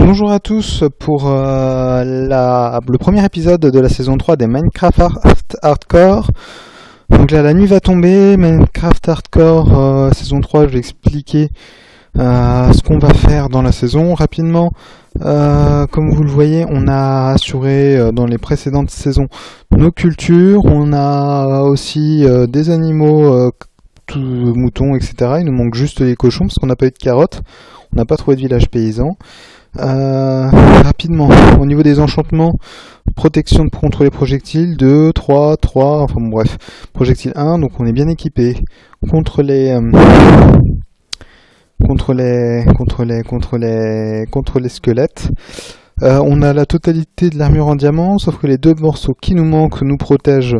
Bonjour à tous pour le premier épisode de la saison 3 des Minecraft Hardcore. Donc là, la nuit va tomber, Minecraft Hardcore saison 3, je vais expliquer ce qu'on va faire dans la saison rapidement. Comme vous le voyez, on a assuré dans les précédentes saisons nos cultures, on a aussi des animaux, moutons, etc. Il nous manque juste les cochons parce qu'on n'a pas eu de carottes, on n'a pas trouvé de village paysan. Rapidement, au niveau des enchantements, protection contre les projectiles, 2, 3, enfin bon, bref, projectile 1, donc on est bien équipé contre les squelettes. On a la totalité de l'armure en diamant, sauf que les deux morceaux qui nous manquent nous protègent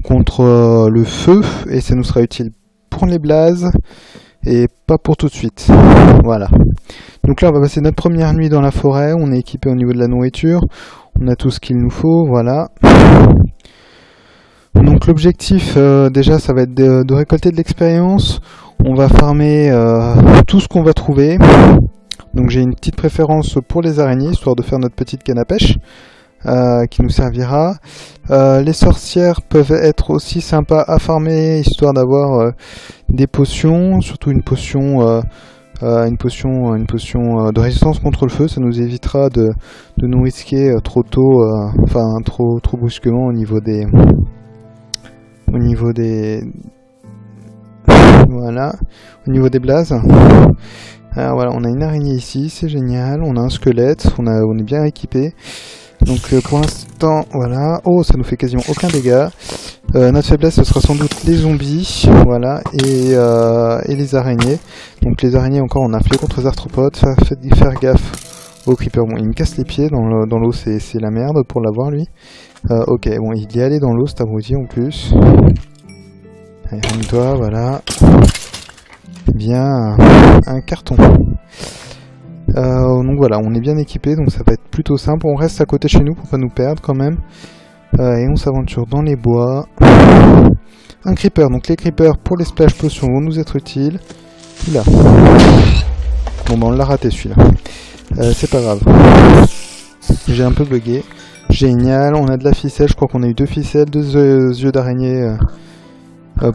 contre le feu, et ça nous sera utile pour les blazes, et pas pour tout de suite. Voilà. Donc là on va passer notre première nuit dans la forêt, on est équipé au niveau de la nourriture, on a tout ce qu'il nous faut, voilà. Donc l'objectif déjà ça va être de récolter de l'expérience, on va farmer tout ce qu'on va trouver. Donc j'ai une petite préférence pour les araignées, histoire de faire notre petite canne à pêche. Qui nous servira. Les sorcières peuvent être aussi sympas à farmer, histoire d'avoir des potions, surtout une potion de résistance contre le feu. Ça nous évitera de nous risquer trop tôt, trop brusquement au niveau des voilà, au niveau des blazes. Alors voilà, on a une araignée ici, c'est génial, on a un squelette, on est bien équipé. Donc pour l'instant, voilà. Oh, ça nous fait quasiment aucun dégât. Notre faiblesse, ce sera sans doute les zombies, voilà, et les araignées. Donc les araignées, encore, on a fait contre les arthropodes. Faire gaffe au creeper. Bon, il me casse les pieds dans l'eau, c'est la merde pour l'avoir, lui. Ok, bon, il y est allé dans l'eau, cet abruti, en plus. Allez, rends-toi, voilà. Bien, un carton. Donc voilà, on est bien équipé, donc ça va être plutôt simple. On reste à côté de chez nous pour pas nous perdre quand même. Et on s'aventure dans les bois. Un creeper, donc les creepers pour les splash potions vont nous être utiles. Là. Bon bah on l'a raté celui-là. C'est pas grave. J'ai un peu bugué. Génial, on a de la ficelle, je crois qu'on a eu 2 ficelles, 2 yeux d'araignée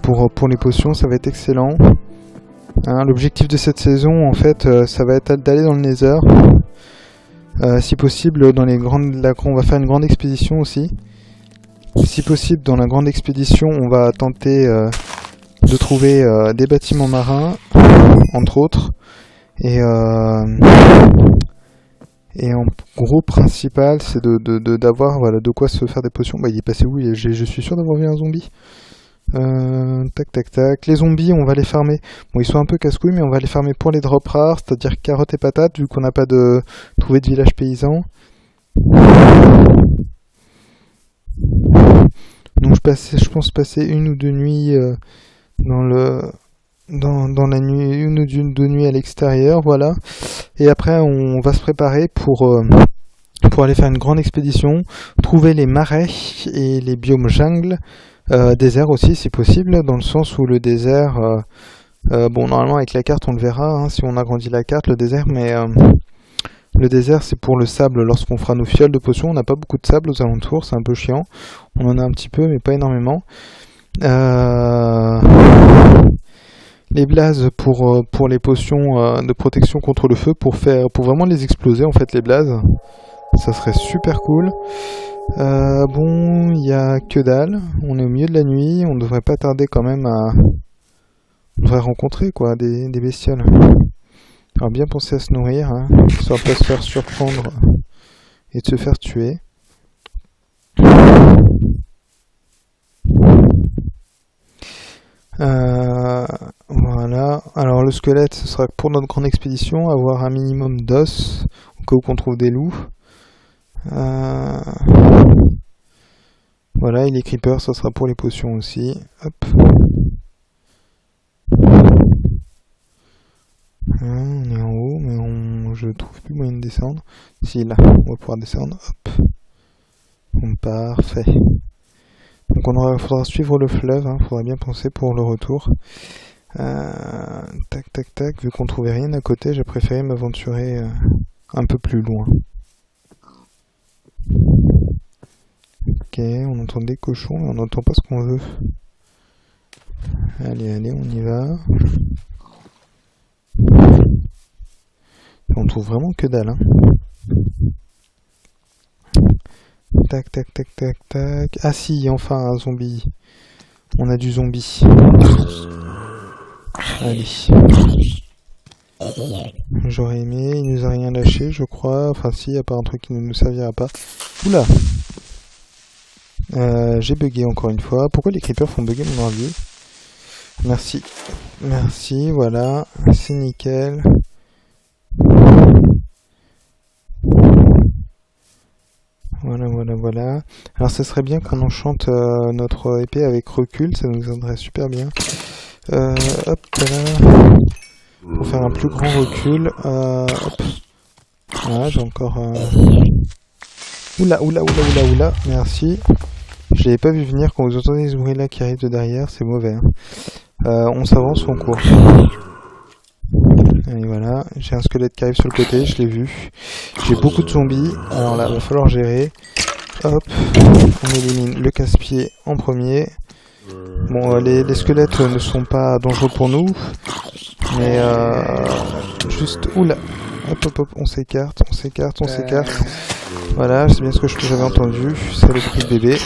pour les potions, ça va être excellent. Hein, l'objectif de cette saison, en fait, ça va être d'aller dans le Nether. Si possible, on va faire une grande expédition aussi. Si possible, dans la grande expédition, on va tenter de trouver des bâtiments marins, entre autres. Et en gros, principal, c'est d'avoir de quoi se faire des potions. Bah, il est passé où? Je suis sûr d'avoir vu un zombie. Tac. Les zombies, on va les farmer. Bon, ils sont un peu casse-couilles, mais on va les farmer pour les drops rares, c'est-à-dire carottes et patates, vu qu'on n'a pas trouvé de village paysan. Donc je pense passer 1 ou 2 nuits dans la nuit, 1 ou 2 nuits à l'extérieur, voilà. Et après, on va se préparer pour aller faire une grande expédition, trouver les marais et les biomes jungle. Désert aussi si possible, dans le sens où le désert, bon normalement avec la carte on le verra, hein, si on agrandit la carte, le désert, mais le désert c'est pour le sable lorsqu'on fera nos fioles de potions. On n'a pas beaucoup de sable aux alentours, c'est un peu chiant, on en a un petit peu mais pas énormément. Les blazes pour les potions de protection contre le feu, pour vraiment les exploser en fait, les blazes, ça serait super cool. Bon, il y a que dalle, on est au milieu de la nuit, on devrait pas tarder quand même on devrait rencontrer quoi, des bestioles. Alors bien penser à se nourrir, hein, histoire de pas se faire surprendre et de se faire tuer. Voilà, alors le squelette ce sera pour notre grande expédition, avoir un minimum d'os, au cas où qu'on trouve des loups. Voilà, et les creepers, ça sera pour les potions aussi. Hop. On est en haut, mais je trouve plus moyen de descendre. Si, là, on va pouvoir descendre. Hop. Bon, parfait. Donc faudra suivre le fleuve, hein, faudra bien penser pour le retour. Tac, vu qu'on trouvait rien à côté, j'ai préféré m'aventurer un peu plus loin. Ok, on entend des cochons mais on n'entend pas ce qu'on veut. Allez, allez, on y va. On trouve vraiment que dalle, hein. Tac, tac, tac, tac, tac. Ah si, enfin un zombie. On a du zombie. Allez. J'aurais aimé, il nous a rien lâché, je crois. Enfin si, à part un truc qui ne nous servira pas. Oula. J'ai bugué encore une fois. Pourquoi les creepers font bugger mon ordi? Merci. Merci, voilà. C'est nickel. Voilà, voilà, voilà. Alors ça serait bien qu'on enchante notre épée avec recul, ça nous aiderait super bien. Hop là. Pour faire un plus grand recul. Hop. Voilà, j'ai encore... Oula, oula, oula, oula, oula. Merci. Je l'avais pas vu venir. Quand vous entendez ce bruit là qui arrive de derrière, c'est mauvais. Hein. On s'avance, on court. Et voilà, j'ai un squelette qui arrive sur le côté, je l'ai vu. J'ai beaucoup de zombies, alors là, il va falloir gérer. Hop, on élimine le casse-pied en premier. Bon, les squelettes ne sont pas dangereux pour nous, mais juste... Oula, hop, hop, hop, on s'écarte, on s'écarte, on s'écarte. Voilà, c'est bien ce que j'avais entendu, saloperie de bébé.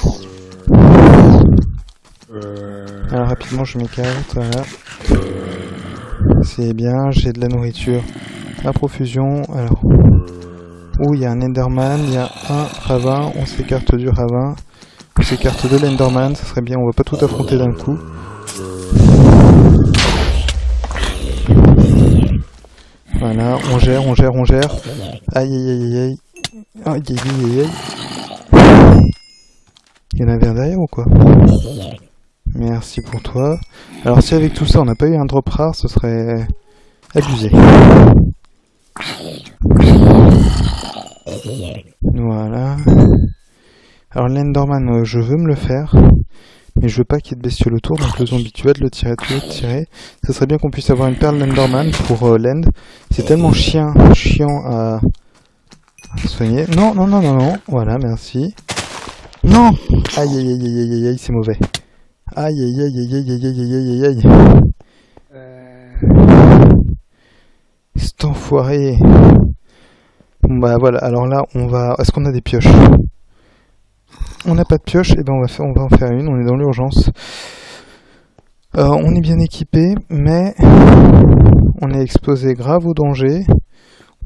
Alors rapidement, je m'écarte, voilà. C'est bien, j'ai de la nourriture à profusion. Alors, où il y a un Enderman, il y a un ravin, on s'écarte du ravin, on s'écarte de l'Enderman, ça serait bien, on va pas tout affronter d'un coup. Voilà, on gère, on gère, on gère. Aïe aïe aïe aïe aïe. Aïe aïe aïe aïe. Il y en avait un derrière ou quoi? Merci pour toi. Alors si avec tout ça on n'a pas eu un drop rare, ce serait abusé. Voilà. Alors l'Enderman, je veux me le faire, mais je veux pas qu'il y ait de bestioles autour, donc le zombie tu vas de le tirer, tu vas le tirer. Ça serait bien qu'on puisse avoir une perle d'Enderman pour l'end. C'est tellement chiant à soigner. Non, non, non, non, non. Voilà, merci. Non. Aïe aïe aïe aïe aïe aïe, c'est mauvais. Aïe aïe aïe aïe aïe aïe aïe aïe aïe aïe. Cet enfoiré. Bon bah voilà, alors là on va... Est-ce qu'on a des pioches? On n'a pas de pioche, et ben on va en faire une, on est dans l'urgence. On est bien équipé, mais on est exposé grave au danger.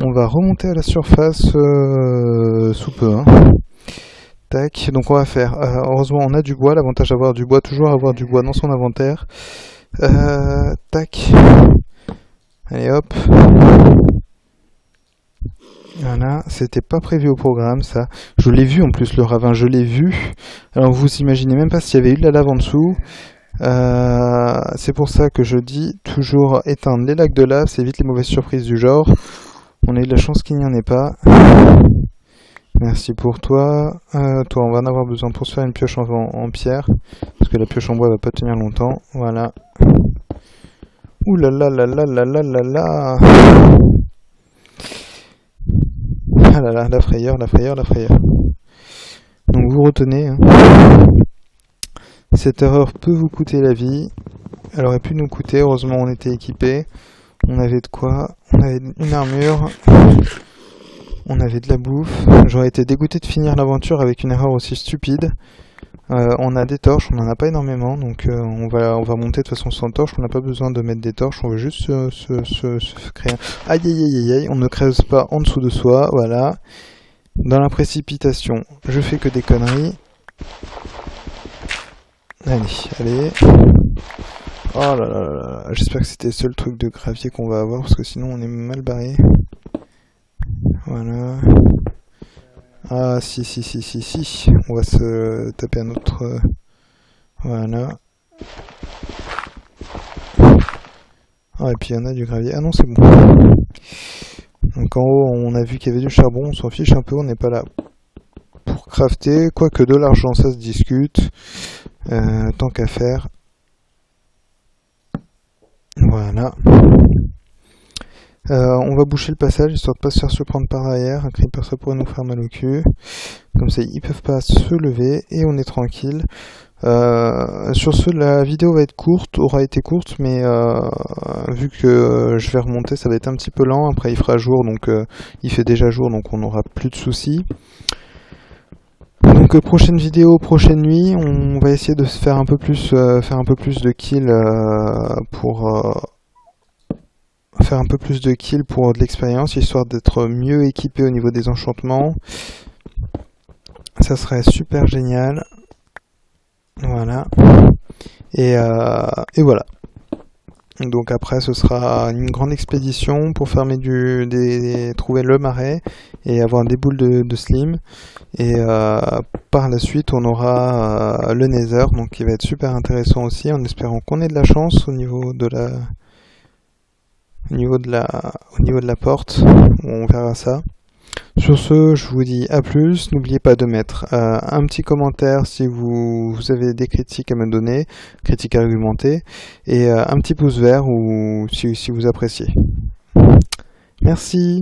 On va remonter à la surface sous peu, hein. Tac, donc on va faire, heureusement on a du bois, l'avantage d'avoir du bois, toujours avoir du bois dans son inventaire. Tac, allez hop. Voilà, c'était pas prévu au programme ça. Je l'ai vu en plus le ravin, je l'ai vu. Alors vous imaginez même pas s'il y avait eu de la lave en dessous. C'est pour ça que je dis toujours éteindre les lacs de lave, ça évite les mauvaises surprises du genre. On a eu de la chance qu'il n'y en ait pas. Merci pour toi. Toi, on va en avoir besoin pour se faire une pioche en pierre. Parce que la pioche en bois va pas tenir longtemps. Voilà. Ouh là là là là là là là là. Ah là là, la frayeur, la frayeur, la frayeur. Donc vous retenez. Hein. Cette erreur peut vous coûter la vie. Elle aurait pu nous coûter. Heureusement, on était équipés. On avait de quoi. On avait une armure. On avait de la bouffe. J'aurais été dégoûté de finir l'aventure avec une erreur aussi stupide. On a des torches, on n'en a pas énormément, donc on va monter de toute façon sans torches. On n'a pas besoin de mettre des torches, on veut juste se créer. Aïe aïe aïe aïe aïe, on ne creuse pas en dessous de soi, voilà. Dans la précipitation, je fais que des conneries. Allez, allez. Oh là là là là, j'espère que c'était le seul truc de gravier qu'on va avoir, parce que sinon on est mal barré. Voilà. Ah si si si si si. On va se taper un autre. Voilà. Ah et puis il y en a du gravier. Ah non c'est bon. Donc en haut on a vu qu'il y avait du charbon, on s'en fiche un peu, on n'est pas là pour crafter. Quoique de l'argent ça se discute. Tant qu'à faire. Voilà. On va boucher le passage histoire de pas se faire surprendre par derrière. Un creeper ça pourrait nous faire mal au cul. Comme ça ils peuvent pas se lever et on est tranquille. Sur ce, la vidéo aura été courte, mais vu que je vais remonter, ça va être un petit peu lent. Après il fera jour, donc il fait déjà jour, donc on n'aura plus de soucis. Donc prochaine vidéo, prochaine nuit, on va essayer de se faire un peu plus, de kills faire un peu plus de kills pour de l'expérience, histoire d'être mieux équipé au niveau des enchantements. Ça serait super génial. Voilà. Et voilà. Donc après ce sera une grande expédition pour fermer trouver le marais et avoir des boules de slim. Et par la suite on aura le nether, donc qui va être super intéressant aussi, en espérant qu'on ait de la chance au niveau de la porte. On verra ça. Sur ce, je vous dis à plus. N'oubliez pas de mettre un petit commentaire si vous avez des critiques à me donner, critiques argumentées, et un petit pouce vert ou si vous appréciez. Merci.